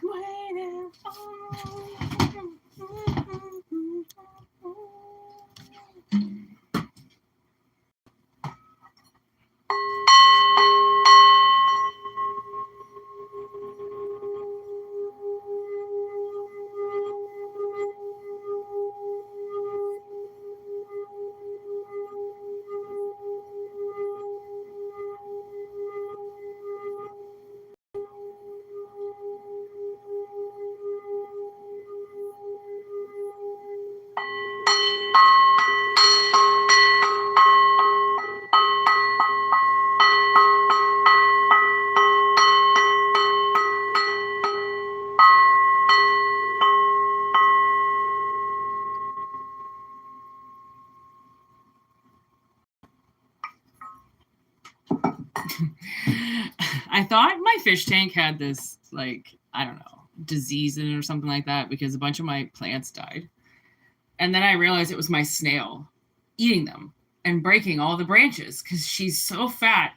Waiting for I thought my fish tank had this, like, I don't know, disease in it or something like that because a bunch of my plants died. And then I realized it was my snail eating them and breaking all the branches because she's so fat.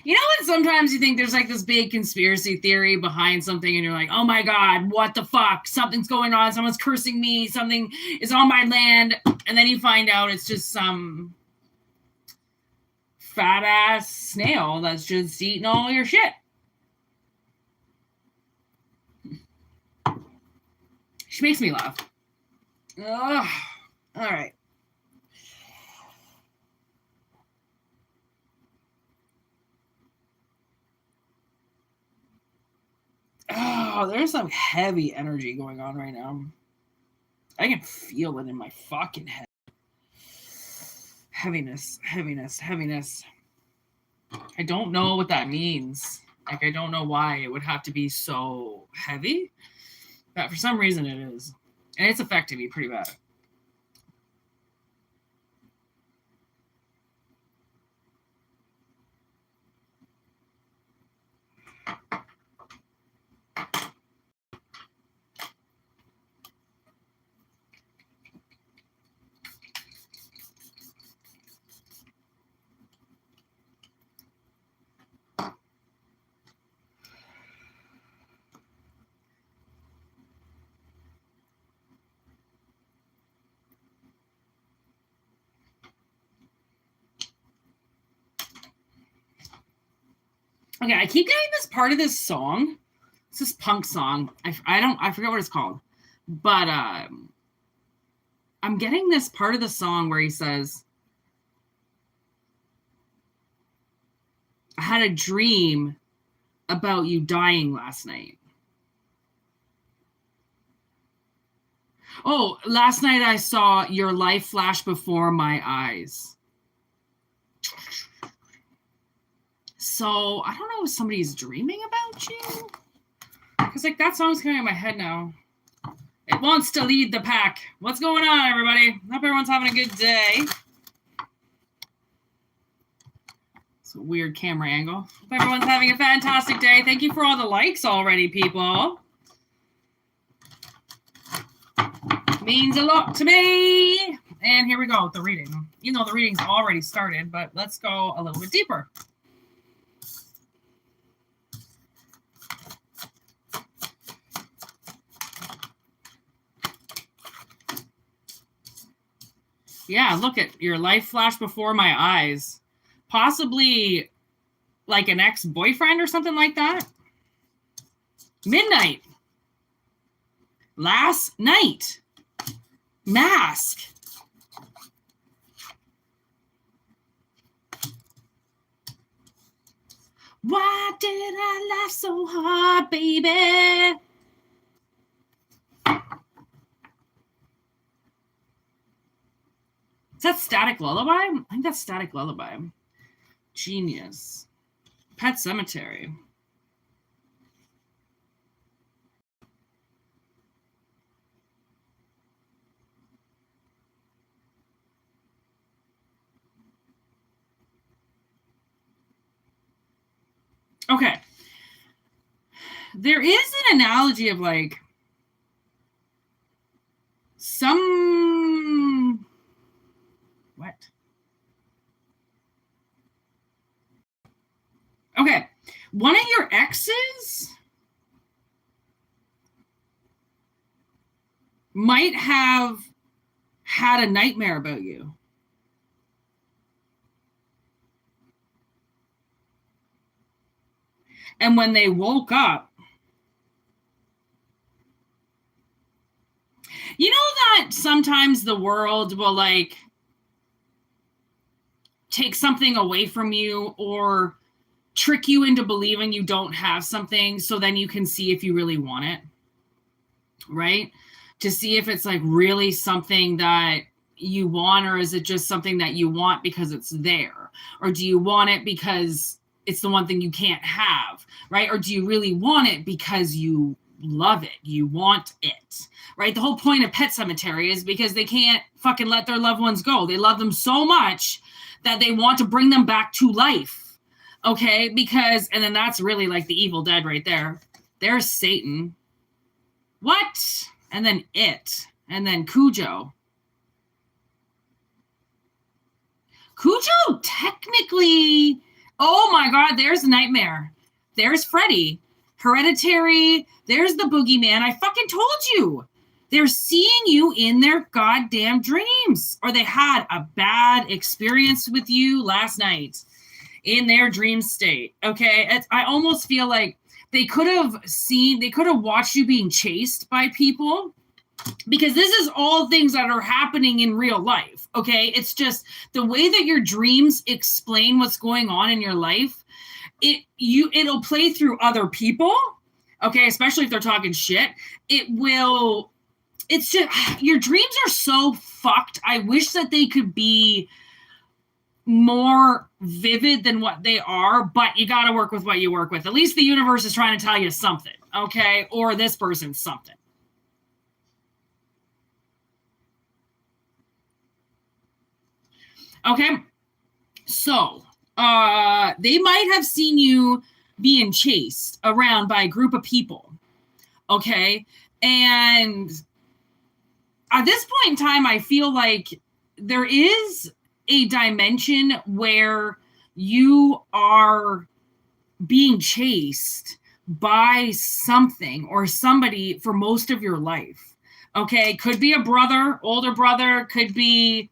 You know when sometimes you think there's like this big conspiracy theory behind something and you're like, oh my God, what the fuck? Something's going on. Someone's cursing me. Something is on my land. And then you find out it's just some fat ass snail that's just eating all your shit. She makes me laugh. Ugh. All right. Oh, there's some heavy energy going on right now. I can feel it in my fucking head. Heaviness, heaviness, heaviness. I don't know what that means. Like, I don't know why it would have to be so heavy, but for some reason it is. And it's affecting me pretty bad. Okay, I keep getting this part of this song. It's this punk song. I forget what it's called. But I'm getting this part of the song where he says, I had a dream about you dying last night. Oh, last night I saw your life flash before my eyes. So, I don't know if somebody's dreaming about you. Because, like, that song's coming in my head now. It wants to lead the pack. What's going on, everybody? Hope everyone's having a good day. It's a weird camera angle. Hope everyone's having a fantastic day. Thank you for all the likes already, people. Means a lot to me. And here we go with the reading. You know the reading's already started, but let's go a little bit deeper. Yeah, look at your life flash before my eyes. Possibly like an ex-boyfriend or something like that. Midnight. Last night. Mask. Why did I laugh so hard, baby? Is that Static Lullaby? I think that's Static Lullaby. Genius. Pet Cemetery. Okay. There is an analogy of like some... What? Okay. One of your exes might have had a nightmare about you. And when they woke up, you know that sometimes the world will like take something away from you or trick you into believing you don't have something so then you can see if you really want it, right? To see if it's like really something that you want, or is it just something that you want because it's there? Or do you want it because it's the one thing you can't have, right? Or do you really want it because you love it? You want it, right? The whole point of Pet Cemetery is because they can't fucking let their loved ones go. They love them so much that they want to bring them back to life, okay? Because, and then that's really like the Evil Dead right there. There's Satan. What? And then it. And then Cujo. Cujo technically, oh my God, there's Nightmare. There's Freddy. Hereditary. There's the Boogeyman. I fucking told you. They're seeing you in their goddamn dreams. Or they had a bad experience with you last night in their dream state. Okay? I almost feel like they could have watched you being chased by people, because this is all things that are happening in real life. Okay? It's just the way that your dreams explain what's going on in your life. It'll play through other people. Okay? Especially if they're talking shit. It's just, your dreams are so fucked. I wish that they could be more vivid than what they are, but you got to work with what you work with. At least the universe is trying to tell you something, okay? Or this person's something. Okay? So, they might have seen you being chased around by a group of people, okay? And at this point in time, I feel like there is a dimension where you are being chased by something or somebody for most of your life. Okay, could be a brother, older brother, could be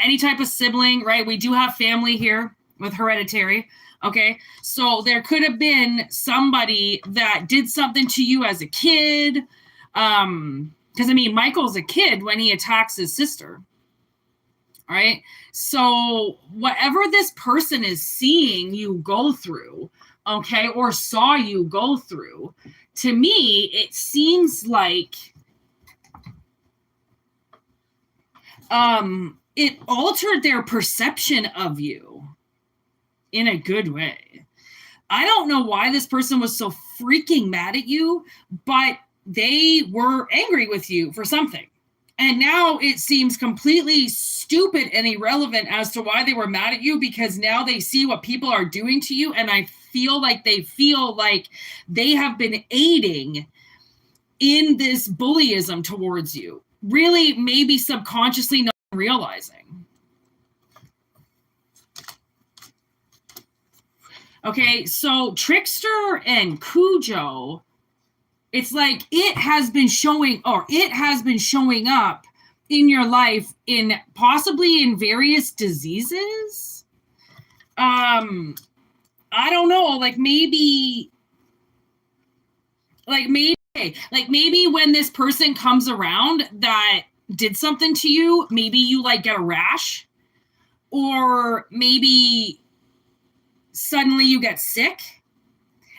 any type of sibling, right? We do have family here with Hereditary. Okay, so there could have been somebody that did something to you as a kid. Because I mean, Michael's a kid when he attacks his sister. All right. So whatever this person is seeing you go through, okay, or saw you go through, to me, it seems like it altered their perception of you in a good way. I don't know why this person was so freaking mad at you, but they were angry with you for something. And now it seems completely stupid and irrelevant as to why they were mad at you, because now they see what people are doing to you. And I feel like they have been aiding in this bullyism towards you. Really, maybe subconsciously not realizing. Okay, so Trickster and Cujo, it's like it has been showing up in your life in possibly in various diseases. I don't know, like maybe when this person comes around that did something to you, maybe you like get a rash, or maybe suddenly you get sick.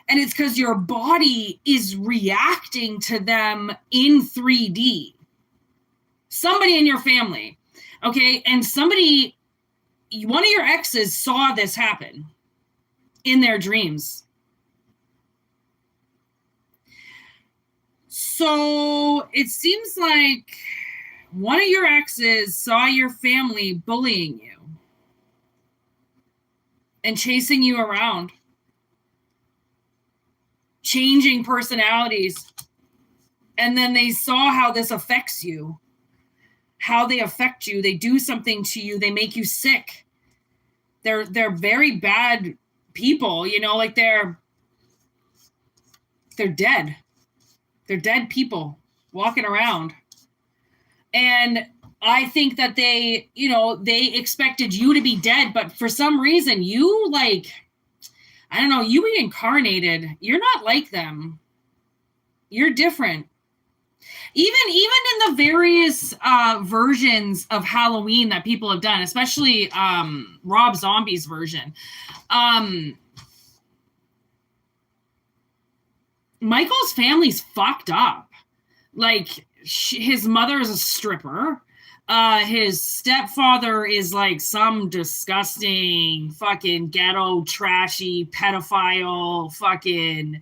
And it's because your body is reacting to them in 3D. Somebody in your family, okay? And one of your exes saw this happen in their dreams. So it seems like one of your exes saw your family bullying you and chasing you around, changing personalities. And then they saw how this affects you, how they affect you. They do something to you. They make you sick. They're very bad people, you know, like they're They're dead. They're dead people walking around. And I think that they expected you to be dead, but for some reason you I don't know, you reincarnated. You're not like them. You're different. Even in the various versions of Halloween that people have done, especially Rob Zombie's version, Michael's family's fucked up. Like, his mother is a stripper. His stepfather is like some disgusting fucking ghetto, trashy, pedophile, fucking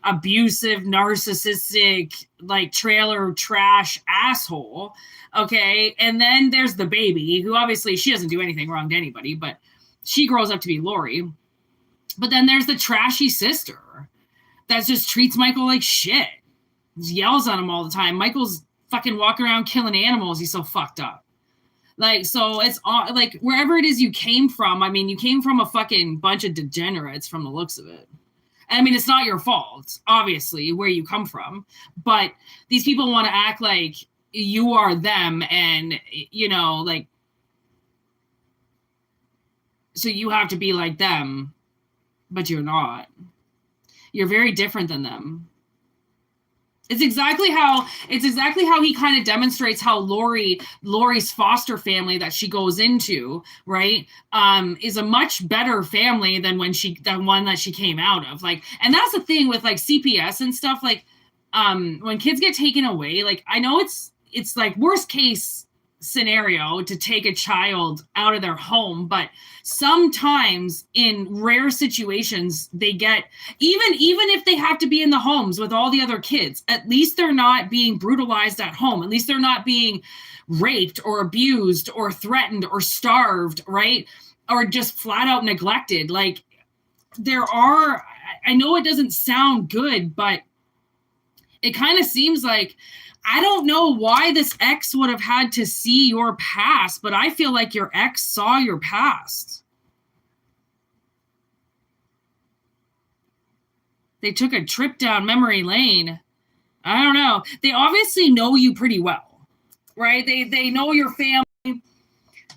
abusive, narcissistic, like trailer trash asshole. Okay. And then there's the baby, who obviously she doesn't do anything wrong to anybody, but she grows up to be Lori. But then there's the trashy sister that just treats Michael like shit. Just yells at him all the time. Michael's fucking walking around killing animals. He's so fucked up. Like, so it's like, wherever it is you came from, I mean, you came from a fucking bunch of degenerates from the looks of it. I mean, it's not your fault, obviously, where you come from, but these people want to act like you are them, and, you know, like, so you have to be like them, but you're not. You're very different than them. It's exactly how he kind of demonstrates how Lori's foster family that she goes into, right, is a much better family than the one that she came out of. Like, and that's the thing with like CPS and stuff. Like, when kids get taken away, like, I know it's like worst case scenario to take a child out of their home, but sometimes in rare situations they get, even if they have to be in the homes with all the other kids, at least they're not being brutalized at home. At least they're not being raped or abused or threatened or starved, right? Or just flat out neglected. Like, I know it doesn't sound good, but it kind of seems like, I don't know why this ex would have had to see your past, but I feel like your ex saw your past. They took a trip down memory lane. I don't know. They obviously know you pretty well, right? They know your family.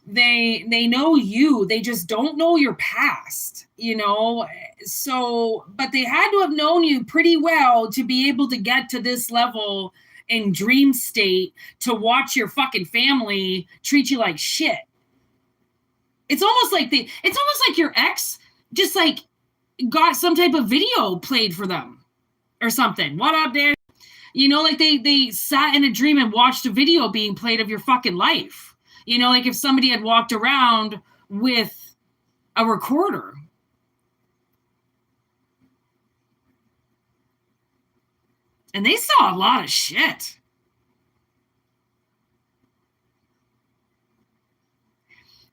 They know you. They just don't know your past, you know? So, but they had to have known you pretty well to be able to get to this level in dream state, to watch your fucking family treat you like shit. It's almost like your ex just like got some type of video played for them or something. What up, dude? You know, like they sat in a dream and watched a video being played of your fucking life. You know, like if somebody had walked around with a recorder. And they saw a lot of shit.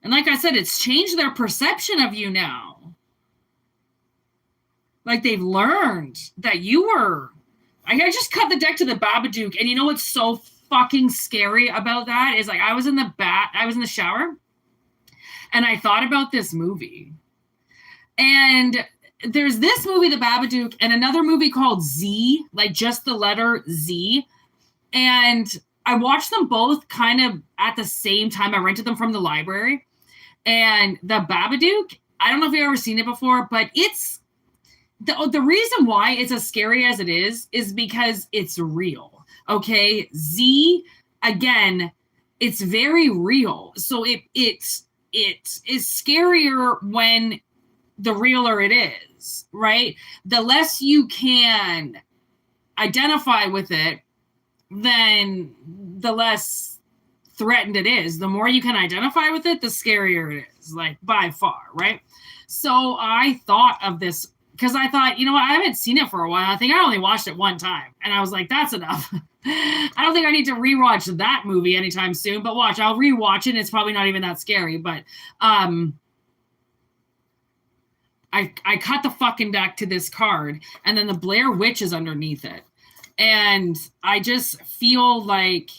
And like I said, it's changed their perception of you now. Like, they've learned that you were... I just cut the deck to the Babadook. And you know what's so fucking scary about that is, like, I was in the shower. And I thought about this movie. And... there's this movie, The Babadook, and another movie called Z, like just the letter Z. And I watched them both kind of at the same time. I rented them from the library. And The Babadook, I don't know if you've ever seen it before, but it's the reason why it's as scary as it is because it's real. Okay. Z, again, it's very real. So it is scarier when the realer it is, right? The less you can identify with it, then the less threatened it is. The more you can identify with it, the scarier it is, like by far, right? So I thought of this because I thought, you know what, I haven't seen it for a while. I think I only watched it one time. And I was like, that's enough. I don't think I need to rewatch that movie anytime soon, but watch, I'll rewatch it. It's probably not even that scary, but I cut the fucking deck to this card, and then the Blair Witch is underneath it. And I just feel like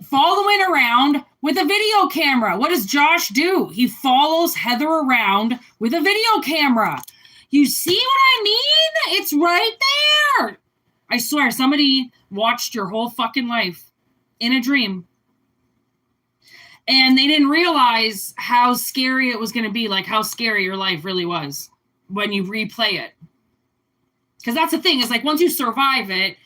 following around with a video camera. What does Josh do? He follows Heather around with a video camera. You see what I mean? It's right there. I swear, somebody watched your whole fucking life in a dream. And they didn't realize how scary it was going to be, like how scary your life really was when you replay it. Because that's the thing, is like once you survive it,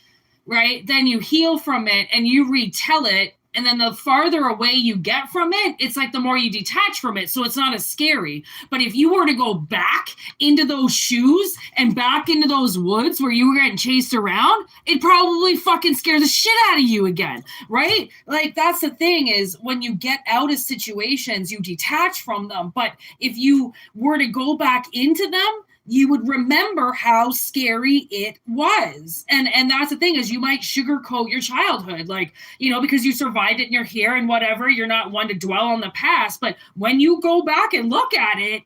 right, then you heal from it and you retell it. And then the farther away you get from it, it's like the more you detach from it. So it's not as scary. But if you were to go back into those shoes and back into those woods where you were getting chased around, it probably fucking scares the shit out of you again, right? Like that's the thing, is when you get out of situations, you detach from them. But if you were to go back into them, you would remember how scary it was. And that's the thing, is you might sugarcoat your childhood, like, you know, because you survived it and you're here and whatever, you're not one to dwell on the past. But when you go back and look at it,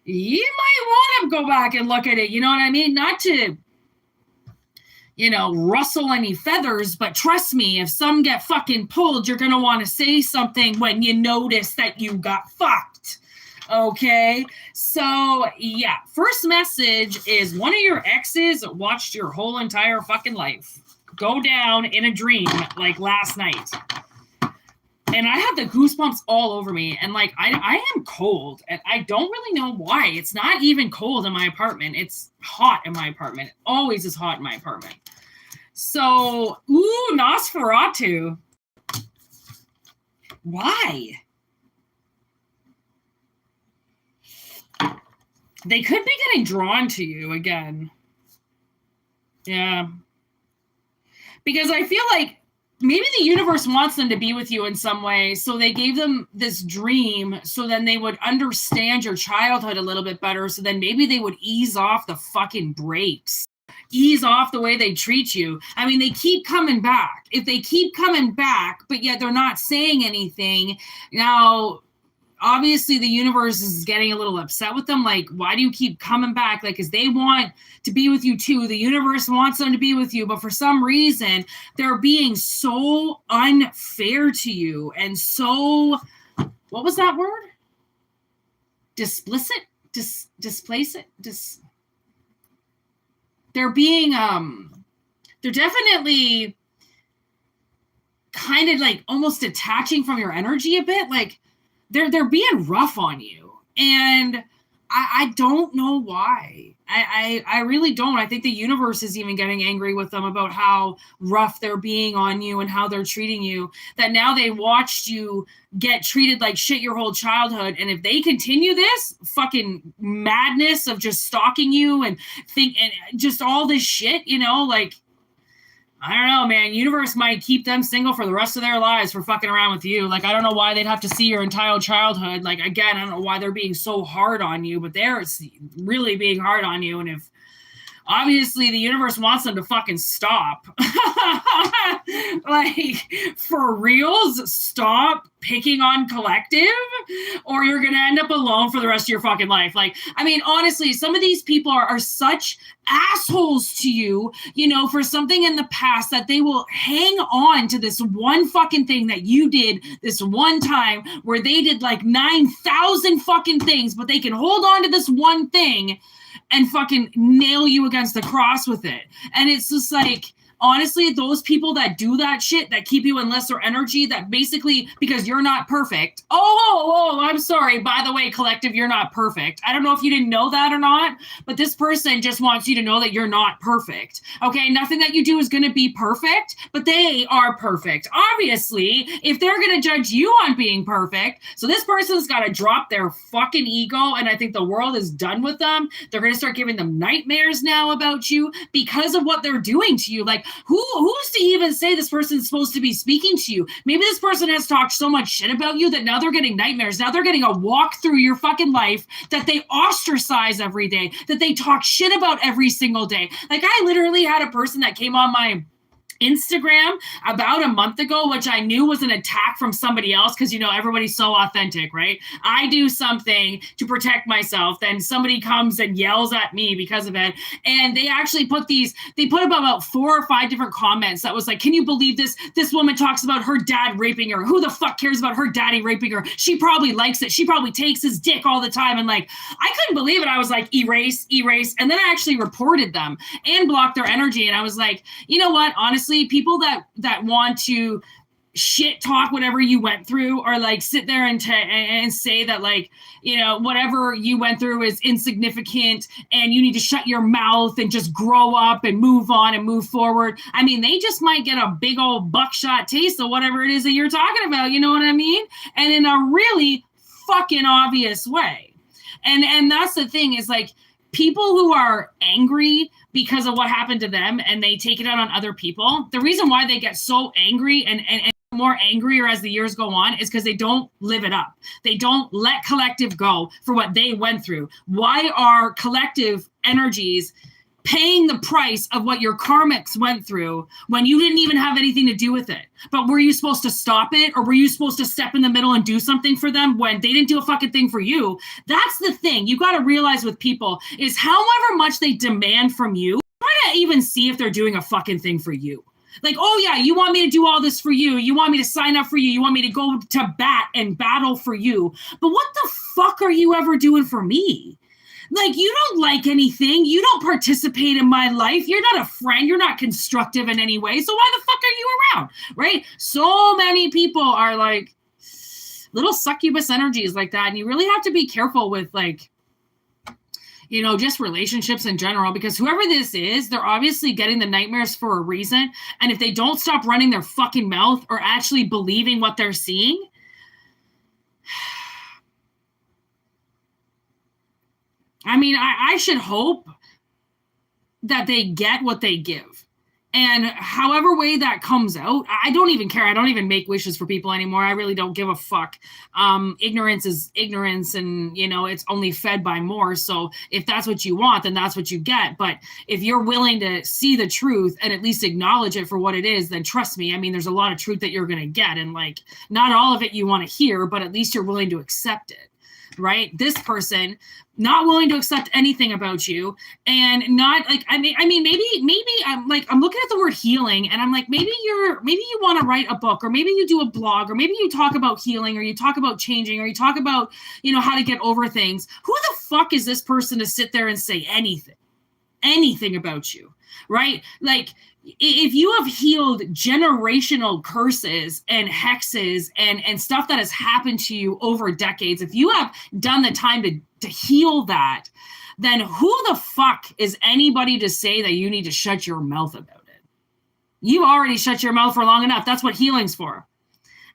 you might want to go back and look at it. You know what I mean? Not to, you know, rustle any feathers, but trust me, if some get fucking pulled, you're going to want to say something when you notice that you got fucked. Okay, so yeah, first message is one of your exes watched your whole entire fucking life go down in a dream like last night. And I had the goosebumps all over me. And like, I am cold and I don't really know why. It's not even cold in my apartment. It's hot in my apartment. It always is hot in my apartment. So, ooh, Nosferatu. Why? They could be getting drawn to you again. Yeah. Because I feel like maybe the universe wants them to be with you in some way. So they gave them this dream so then they would understand your childhood a little bit better. So then maybe they would ease off the fucking brakes. Ease off the way they treat you. I mean, they keep coming back. If they keep coming back, but yet they're not saying anything, now obviously the universe is getting a little upset with them. Like, why do you keep coming back? Like, because they want to be with you too. The universe wants them to be with you. But for some reason, they're being so unfair to you. And so, what was that word? Displicit? Displace it? They're being, they're definitely kind of like almost detaching from your energy a bit. Like, they're being rough on you, and I don't know why. I really don't. I think the universe is even getting angry with them about how rough they're being on you and how they're treating you, that now they watched you get treated like shit your whole childhood. And if they continue this fucking madness of just stalking you and just all this shit, you know, like, I don't know, man. Universe might keep them single for the rest of their lives for fucking around with you. Like, I don't know why they'd have to see your entire childhood. Like, again, I don't know why they're being so hard on you, but they're really being hard on you. And if obviously the universe wants them to fucking stop. Like, for reals, stop picking on collective, or you're gonna end up alone for the rest of your fucking life. Like, I mean, honestly, some of these people are such assholes to you, you know, for something in the past, that they will hang on to this one fucking thing that you did this one time, where they did like 9,000 fucking things, but they can hold on to this one thing and fucking nail you against the cross with it. And it's just like, honestly, those people that do that shit, that keep you in lesser energy, that basically, because you're not perfect. Oh, I'm sorry. By the way, collective, you're not perfect. I don't know if you didn't know that or not, but this person just wants you to know that you're not perfect. Okay? Nothing that you do is going to be perfect, but they are perfect. Obviously, if they're going to judge you on being perfect, so this person's got to drop their fucking ego, and I think the world is done with them. They're going to start giving them nightmares now about you because of what they're doing to you. Like, who's to even say this person's supposed to be speaking to you? Maybe this person has talked so much shit about you that now they're getting nightmares. Now they're getting a walk through your fucking life that they ostracize every day, that they talk shit about every single day. Like, I literally had a person that came on my Instagram about a month ago, which I knew was an attack from somebody else because, you know, everybody's so authentic, right? I do something to protect myself, then somebody comes and yells at me because of it. And they actually they put about 4 or 5 different comments that was like, can you believe this? This woman talks about her dad raping her. Who the fuck cares about her daddy raping her? She probably likes it. She probably takes his dick all the time. And like, I couldn't believe it. I was like, erase. And then I actually reported them and blocked their energy. And I was like, you know what? Honestly, people that want to shit talk whatever you went through, or like sit there and say that, like, you know, whatever you went through is insignificant and you need to shut your mouth and just grow up and move on and move forward. I mean, they just might get a big old buckshot taste of whatever it is that you're talking about. You know what I mean? And in a really fucking obvious way. And that's the thing, is like, people who are angry because of what happened to them and they take it out on other people, the reason why they get so angry and more angrier as the years go on is because they don't live it up. They don't let collective go for what they went through. Why are collective energies paying the price of what your karmics went through when you didn't even have anything to do with it? But were you supposed to stop it, or were you supposed to step in the middle and do something for them when they didn't do a fucking thing for you? That's the thing you got to realize with people, is however much they demand from you, try to even see if they're doing a fucking thing for you. Like, oh yeah, you want me to do all this for you. You want me to sign up for you. You want me to go to bat and battle for you. But what the fuck are you ever doing for me? Like, you don't like anything. You don't participate in my life. You're not a friend. You're not constructive in any way. So why the fuck are you around? Right? So many people are like little succubus energies like that. And you really have to be careful with, like, you know, just relationships in general, because whoever this is, they're obviously getting the nightmares for a reason. And if they don't stop running their fucking mouth or actually believing what they're seeing, I mean, I should hope that they get what they give. And however way that comes out, I don't even care. I don't even make wishes for people anymore. I really don't give a fuck. Ignorance is ignorance, and, you know, it's only fed by more. So if that's what you want, then that's what you get. But if you're willing to see the truth and at least acknowledge it for what it is, then trust me. I mean, there's a lot of truth that you're going to get. And, like, not all of it you want to hear, but at least you're willing to accept it. Right? This person not willing to accept anything about you, and not like, I mean, maybe I'm like, I'm looking at the word healing, and I'm like, maybe you want to write a book, or maybe you do a blog, or maybe you talk about healing, or you talk about changing, or you talk about, you know, how to get over things. Who the fuck is this person to sit there and say anything about you? Right? Like, if you have healed generational curses and hexes and stuff that has happened to you over decades, if you have done the time to heal that, then who the fuck is anybody to say that you need to shut your mouth about it? You've already shut your mouth for long enough. That's what healing's for.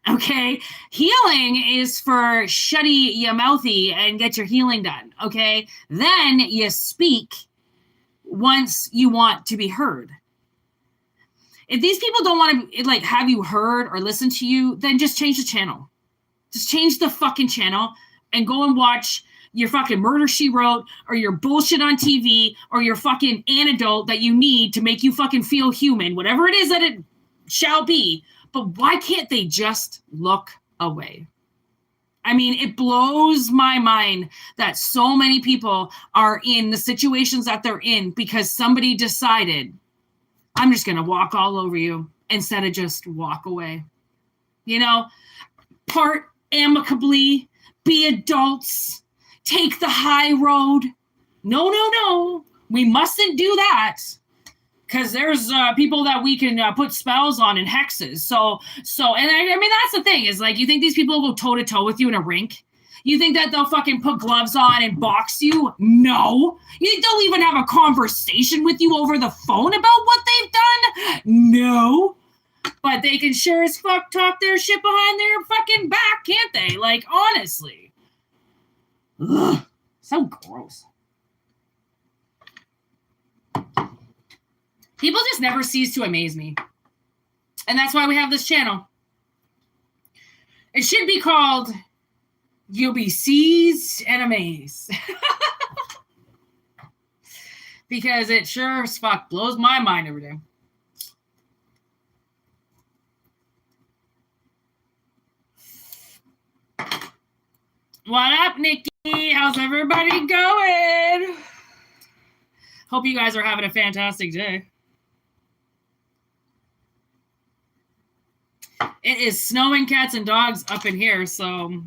Okay? Healing is for shutty your mouthy and get your healing done. Okay? Then you speak once you want to be heard. If these people don't want to, like, have you heard or listen to you, then just change the channel. Just change the fucking channel and go and watch your fucking Murder, She Wrote, or your bullshit on TV, or your fucking antidote that you need to make you fucking feel human, whatever it is that it shall be. But why can't they just look away? I mean, it blows my mind that so many people are in the situations that they're in because somebody decided, I'm just going to walk all over you, instead of just walk away. You know, part amicably, be adults, take the high road. No. We mustn't do that, because there's people that we can put spells on and hexes. So, and I mean, that's the thing, is like, you think these people will go toe to toe with you in a rink? You think that they'll fucking put gloves on and box you? No. You think they'll even have a conversation with you over the phone about what they've done? No. But they can sure as fuck talk their shit behind their fucking back, can't they? Like, honestly. Ugh. So gross. People just never cease to amaze me. And that's why we have this channel. It should be called You'll Be Seized and Amazed. Because it sure as fuck blows my mind every day. What up, Nikki? How's everybody going? Hope you guys are having a fantastic day. It is snowing cats and dogs up in here, so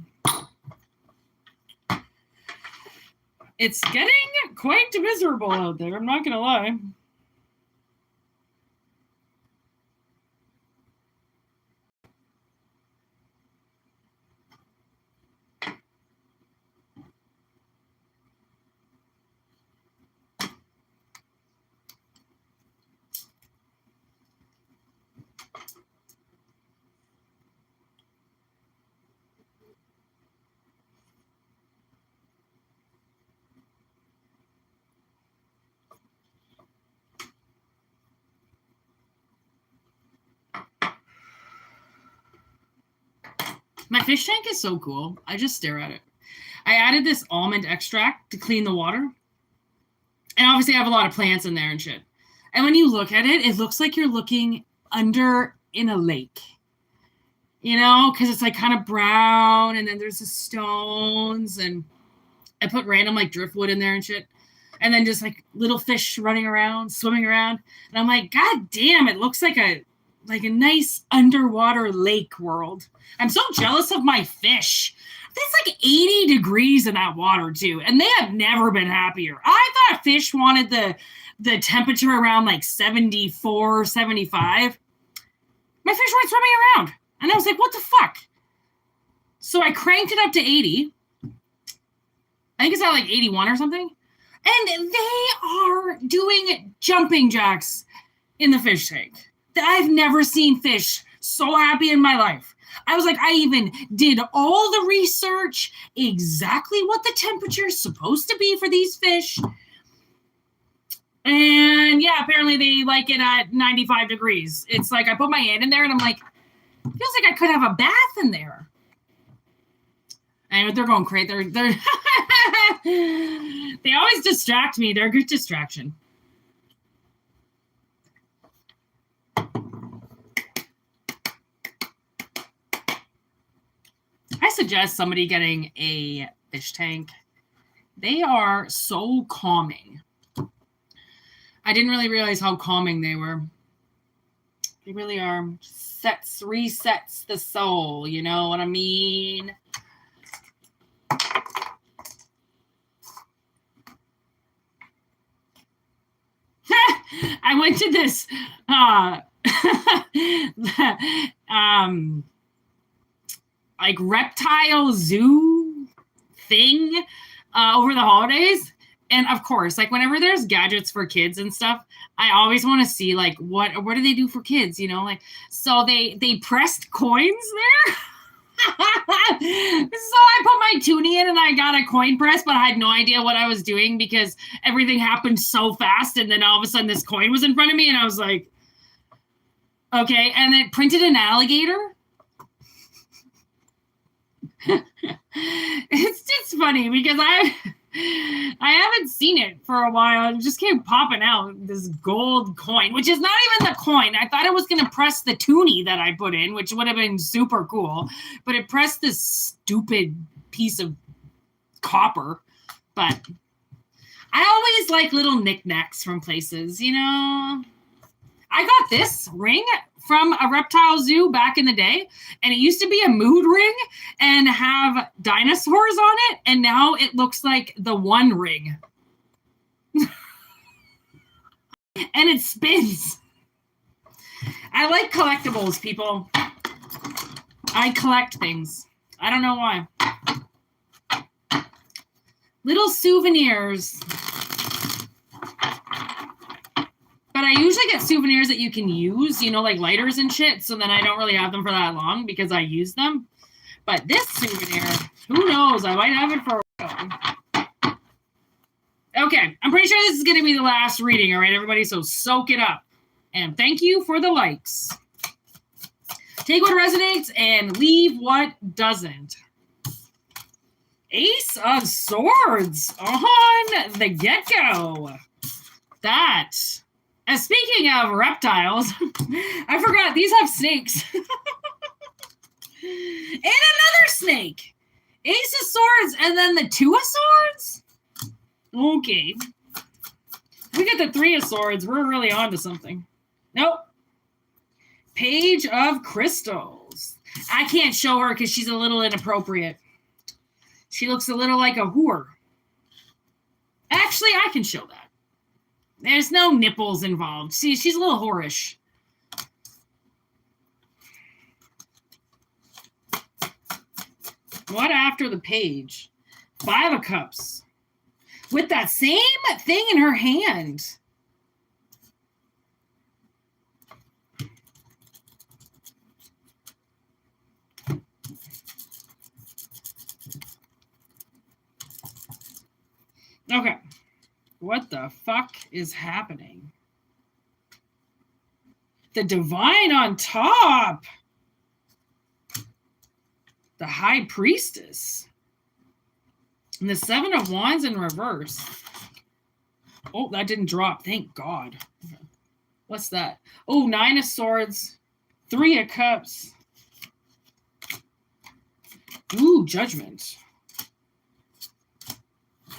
it's getting quite miserable out there. I'm not going to lie. My fish tank is so cool. I just stare at it. I added this almond extract to clean the water. And obviously I have a lot of plants in there and shit. And when you look at it, it looks like you're looking under in a lake. You know, because it's like kind of brown and then there's the stones. And I put random like driftwood in there and shit. And then just like little fish running around, swimming around. And I'm like, God damn, it looks like a nice underwater lake world. I'm so jealous of my fish. It's like 80 degrees in that water too. And they have never been happier. I thought fish wanted the temperature around like 74, 75. My fish weren't swimming around. And I was like, what the fuck? So I cranked it up to 80. I think it's at like 81 or something. And they are doing jumping jacks in the fish tank. I've never seen fish so happy in my life. I was like, I even did all the research, exactly what the temperature is supposed to be for these fish. And yeah, apparently they like it at 95 degrees. It's like I put my hand in there and I'm like, feels like I could have a bath in there. And they're going crazy. They're they always distract me. They're a good distraction. I suggest somebody getting a fish tank. They are so calming. I didn't really realize how calming they were. They really are. Resets the soul. You know what I mean? I went to this like reptile zoo thing over the holidays. And of course, like whenever there's gadgets for kids and stuff, I always want to see like what do they do for kids, you know? Like, so they pressed coins there. So I put my toonie in and I got a coin press, but I had no idea what I was doing because everything happened so fast. And then all of a sudden this coin was in front of me and I was like, okay. And it printed an alligator. It's just funny because I haven't seen it for a while. It just kept popping out, this gold coin, which is not even the coin. I thought it was going to press the toonie that I put in, which would have been super cool. But it pressed this stupid piece of copper. But I always like little knickknacks from places, you know. I got this ring from a reptile zoo back in the day, and it used to be a mood ring and have dinosaurs on it, and now it looks like the One Ring. And it spins. I like collectibles, people. I collect things. I don't know why. Little souvenirs. But I usually get souvenirs that you can use, you know, like lighters and shit. So then I don't really have them for that long because I use them. But this souvenir, who knows? I might have it for a while. Okay, I'm pretty sure this is going to be the last reading, all right, everybody? So soak it up. And thank you for the likes. Take what resonates and leave what doesn't. Ace of Swords on the get-go. That... And speaking of reptiles, I forgot these have snakes. And another snake. Ace of Swords and then the Two of Swords? Okay. We get the Three of Swords. We're really on to something. Nope. Page of Crystals. I can't show her because she's a little inappropriate. She looks a little like a whore. Actually, I can show that. There's no nipples involved. See, she's a little whorish. What after the page? Five of Cups. With that same thing in her hand. Okay. What the fuck is happening? The Divine on top. The High Priestess. And the Seven of Wands in reverse. Oh, that didn't drop. Thank God. What's that? Oh, Nine of Swords. Three of Cups. Ooh, Judgment.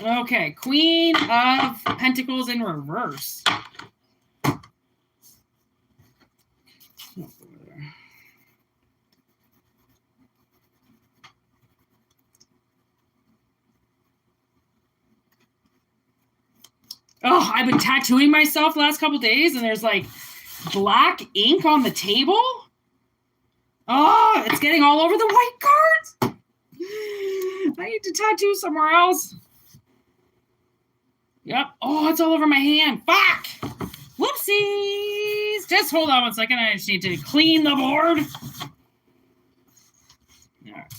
Okay, Queen of Pentacles in reverse. Oh, I've been tattooing myself the last couple days, and there's like black ink on the table. Oh, it's getting all over the white cards. I need to tattoo somewhere else. Yep. Oh, it's all over my hand. Fuck. Whoopsies. Just hold on 1 second. I just need to clean the board. All right.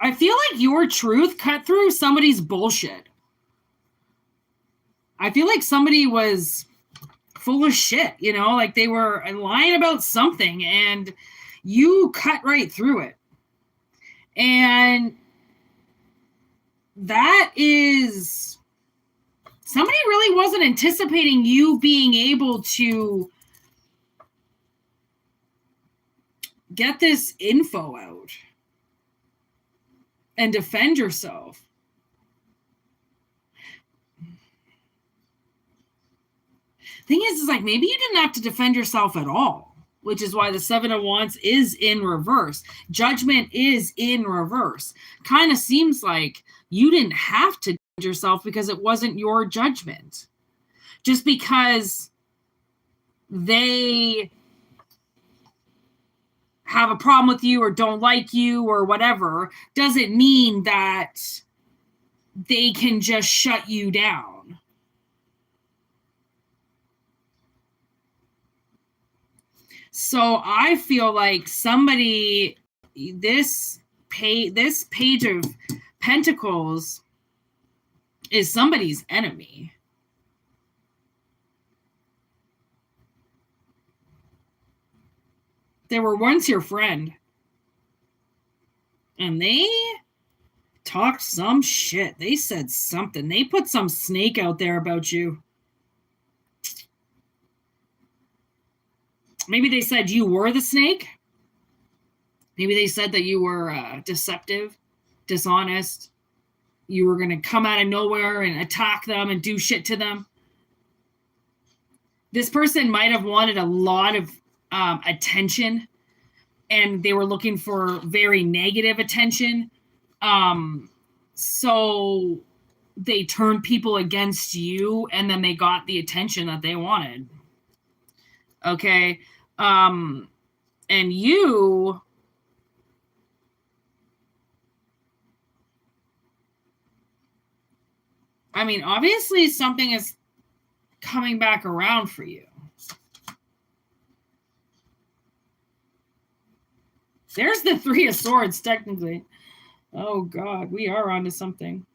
I feel like your truth cut through somebody's bullshit. I feel like somebody was full of shit, you know, like they were lying about something and you cut right through it. And that is, somebody really wasn't anticipating you being able to get this info out and defend yourself. Thing is like maybe you didn't have to defend yourself at all, which is why the Seven of Wands is in reverse. Judgment is in reverse. Kind of seems like you didn't have to defend yourself because it wasn't your judgment. Just because they have a problem with you or don't like you or whatever doesn't mean that they can just shut you down. So I feel like somebody, this page of Pentacles is somebody's enemy. They were once your friend. And they talked some shit. They said something. They put some snake out there about you. Maybe they said you were the snake. Maybe they said that you were deceptive, dishonest. You were going to come out of nowhere and attack them and do shit to them. This person might have wanted a lot of attention, and they were looking for very negative attention. So they turned people against you, and then they got the attention that they wanted. Okay. And you, I mean, obviously something is coming back around for you. There's the Three of Swords, technically. Oh, God, we are onto something.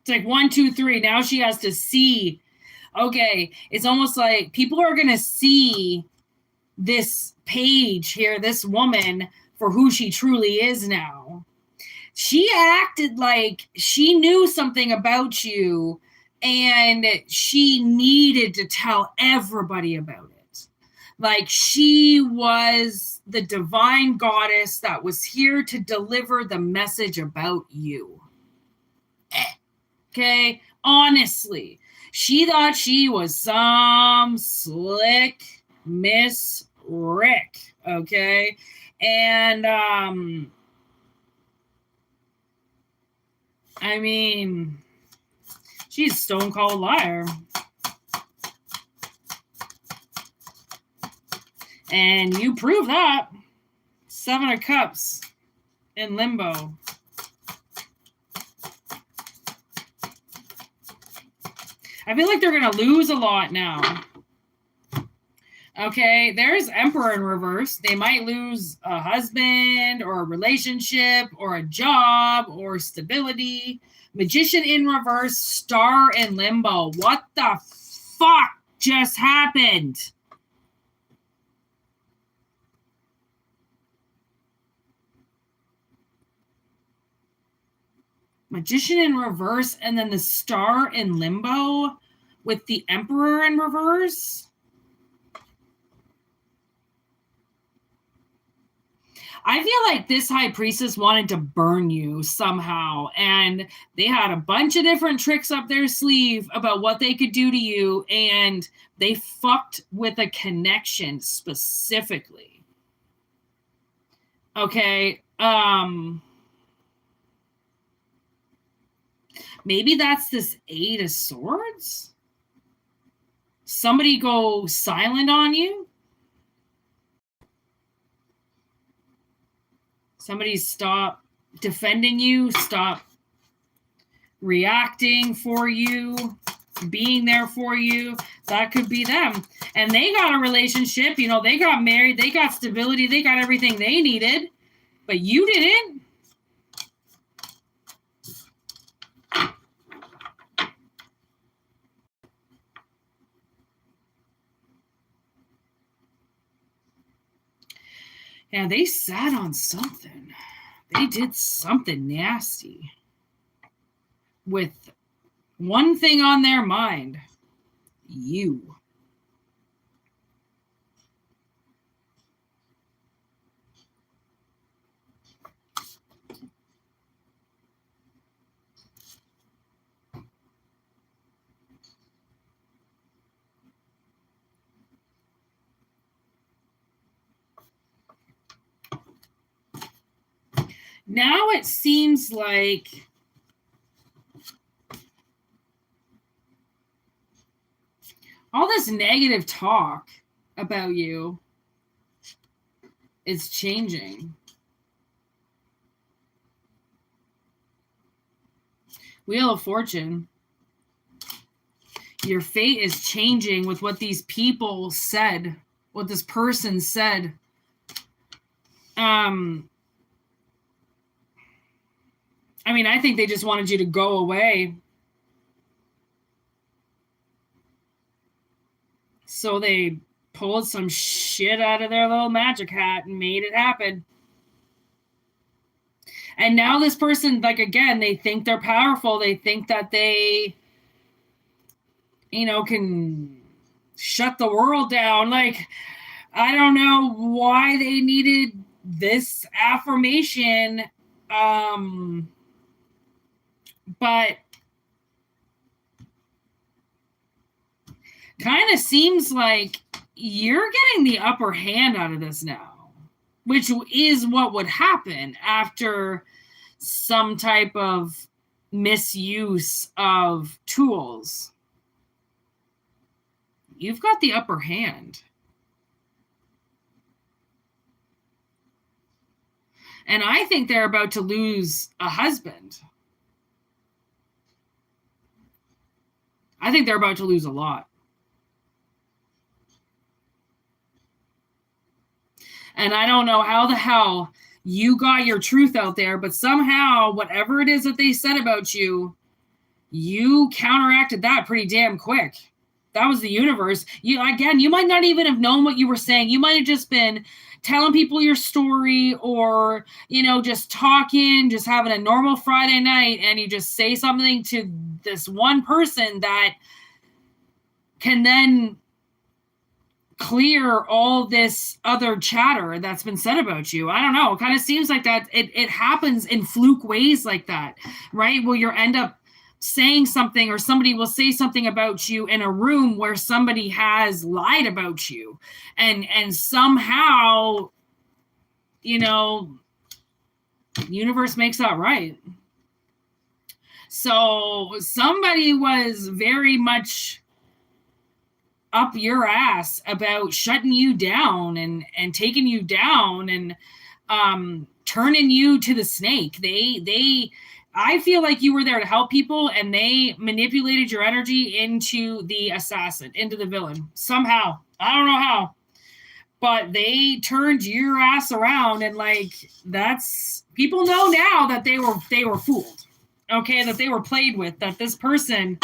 It's like 1, 2, 3. Now she has to see. Okay, it's almost like people are going to see this page here, this woman, for who she truly is now. She acted like she knew something about you and she needed to tell everybody about it. Like she was the divine goddess that was here to deliver the message about you. Okay, honestly, she thought she was some slick Miss Rick, okay? And I mean, she's a stone cold liar. And you prove that. 7 of Cups in limbo. I feel like they're going to lose a lot now. Okay, there's Emperor in reverse. They might lose a husband or a relationship or a job or stability. Magician in reverse, Star in limbo. What the fuck just happened? Magician in reverse and then the Star in limbo with the Emperor in reverse. I feel like this high priestess wanted to burn you somehow, and they had a bunch of different tricks up their sleeve about what they could do to you, and they fucked with a connection specifically. Okay, maybe that's this 8 of Swords? Somebody go silent on you? Somebody stop defending you, stop reacting for you, being there for you. That could be them. And they got a relationship, you know, they got married, they got stability, they got everything they needed, but you didn't. Yeah, they sat on something. They did something nasty with one thing on their mind. You. Now it seems like all this negative talk about you is changing. Wheel of Fortune. Your fate is changing with what these people said, what this person said. I mean, I think they just wanted you to go away. So they pulled some shit out of their little magic hat and made it happen. And now this person, like, again, they think they're powerful. They think that they, you know, can shut the world down. Like, I don't know why they needed this affirmation. But kind of seems like you're getting the upper hand out of this now, which is what would happen after some type of misuse of tools. You've got the upper hand. And I think they're about to lose a husband. I think they're about to lose a lot. And I don't know how the hell you got your truth out there, but somehow, whatever it is that they said about you, you counteracted that pretty damn quick. That was the universe. You might not even have known what you were saying. You might have just been telling people your story, or, just talking, just having a normal Friday night, and you just say something to this one person that can then clear all this other chatter that's been said about you. I don't know. It kind of seems like that it happens in fluke ways like that, right? Where you end up saying something, or somebody will say something about you in a room where somebody has lied about you, and somehow, universe makes that right. So somebody was very much up your ass about shutting you down and taking you down, and turning you to the snake. I feel like you were there to help people, and they manipulated your energy into the assassin, into the villain. Somehow. I don't know how. But they turned your ass around, and that's, people know now that they were fooled. Okay, that they were played with, that this person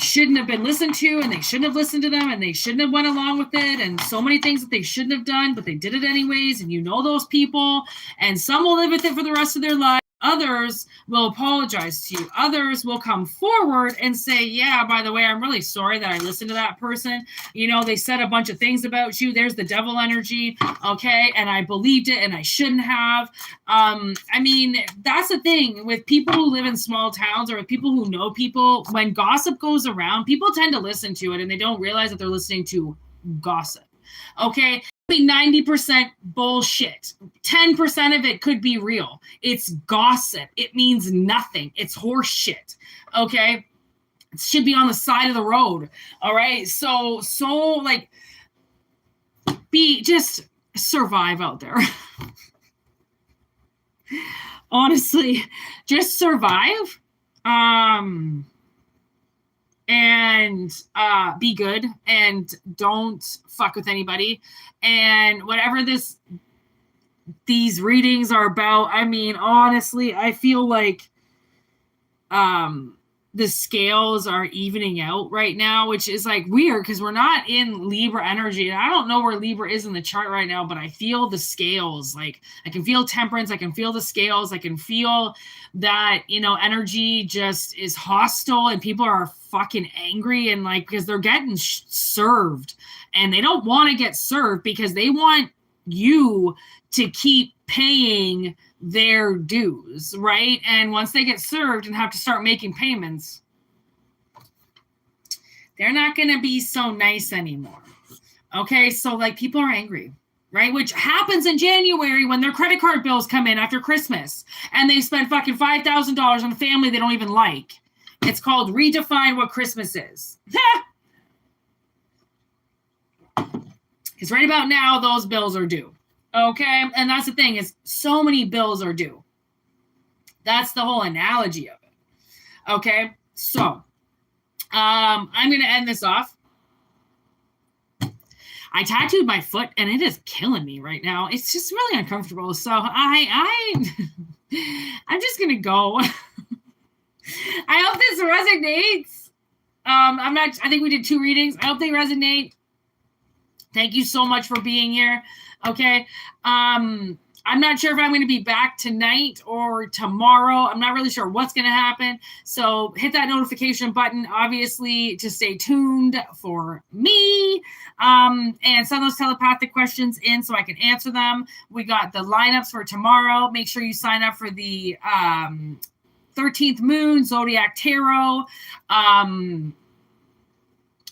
shouldn't have been listened to, and they shouldn't have listened to them, and they shouldn't have went along with it, and so many things that they shouldn't have done, but they did it anyways, and those people, and some will live with it for the rest of their life. Others will apologize to you. Others will come forward and say, yeah, by the way, I'm really sorry that I listened to that person. They said a bunch of things about you. There's the devil energy. Okay. And I believed it, and I shouldn't have. That's the thing with people who live in small towns, or with people who know people. When gossip goes around, people tend to listen to it, and they don't realize that they're listening to gossip. Okay. 90% bullshit. 10% of it could be real. It's gossip. It means nothing. It's horse shit. Okay. It should be on the side of the road. All right. So just survive out there. Honestly, just survive. And be good, and don't fuck with anybody. And whatever these readings are about, honestly, I feel like the scales are evening out right now, which is weird, because we're not in Libra energy, and I don't know where Libra is in the chart right now, but I feel the scales. I can feel Temperance, I can feel the scales, I can feel that energy just is hostile, and people are fucking angry, and because they're getting served, and they don't want to get served because they want you to keep paying their dues, right? And once they get served and have to start making payments, they're not going to be so nice anymore. Okay, so people are angry, right? Which happens in January when their credit card bills come in after Christmas, and they spend fucking $5,000 on a family they don't even like. It's called redefine what Christmas is. Because right about now, those bills are due. Okay, and that's the thing, is so many bills are due. That's the whole analogy of it. Okay, so I'm going to end this off. I tattooed my foot, and it is killing me right now. It's just really uncomfortable. So I'm just going to go. I hope this resonates. I think we did 2 readings. I hope they resonate. Thank you so much for being here. Okay. I'm not sure if I'm going to be back tonight or tomorrow. I'm not really sure what's going to happen. So hit that notification button, obviously, to stay tuned for me, and send those telepathic questions in so I can answer them. We got the lineups for tomorrow. Make sure you sign up for the 13th Moon Zodiac Tarot.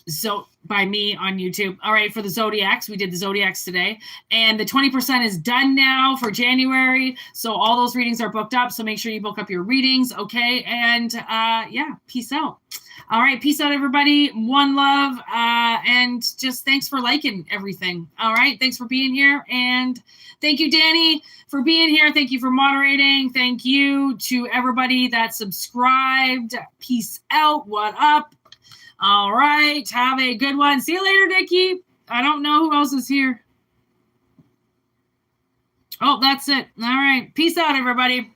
So by me on YouTube. All right, for the Zodiacs, we did the Zodiacs today, and the 20% is done now for January. So all those readings are booked up. So make sure you book up your readings. Okay. And yeah, peace out. All right. Peace out, everybody. One love. And just thanks for liking everything. All right. Thanks for being here. And thank you, Danny, for being here. Thank you for moderating. Thank you to everybody that subscribed. Peace out. What up? All right. Have a good one. See you later, Nikki. I don't know who else is here. Oh, that's it. All right. Peace out, everybody.